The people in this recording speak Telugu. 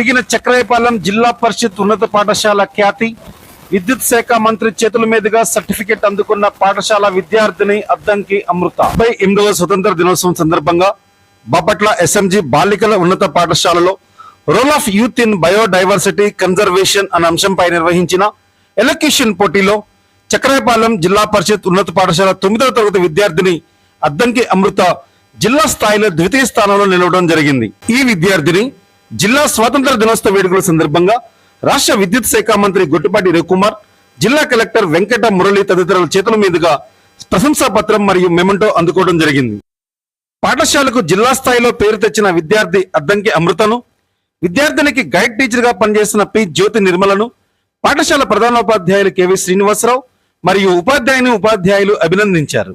అడిగిన చక్రాయపాలెం జిల్లా పరిషత్ ఉన్నత పాఠశాల ఖ్యాతి విద్యుత్ శాఖ మంత్రి చేతుల మీదుగా సర్టిఫికెట్ అందుకున్న పాఠశాల విద్యార్థిని అద్దంకి అమృత 78వ స్వతంత్ర దినోత్సవం సందర్భంగా బాపట్ల ఎస్ఎంజి బాలికల ఉన్నత పాఠశాలలో role of youth in biodiversity conservation అనే అంశంపై నిర్వహించిన ఎలక్యూషన్ పోటీలో చక్రాయపాలెం జిల్లా పరిషత్ ఉన్నత పాఠశాల 9వ తరగతి విద్యార్థిని అద్దంకి అమృత జిల్లా స్థాయిలో ద్వితీయ స్థానంలో నిలవడం జరిగింది. ఈ విద్యార్థిని జిల్లా స్వాతంత్ర దినోత్సవ వేడుకల సందర్భంగా రాష్ట్ర విద్యుత్ శాఖ మంత్రి గొట్టిపాటి రవికుమార్, జిల్లా కలెక్టర్ వెంకట మురళి తదితరుల చేతుల మీదుగా ప్రశంసా పత్రం మరియు మెమెంటో అందుకోవడం జరిగింది. పాఠశాలకు జిల్లా స్థాయిలో పేరు తెచ్చిన విద్యార్థి అద్దంకి అమృతను, విద్యార్థినికి గైడ్ టీచర్ గా పనిచేసిన పి జ్యోతి నిర్మలను పాఠశాల ప్రధానోపాధ్యాయులు కెవి శ్రీనివాసరావు మరియు ఉపాధ్యాయులు అభినందించారు.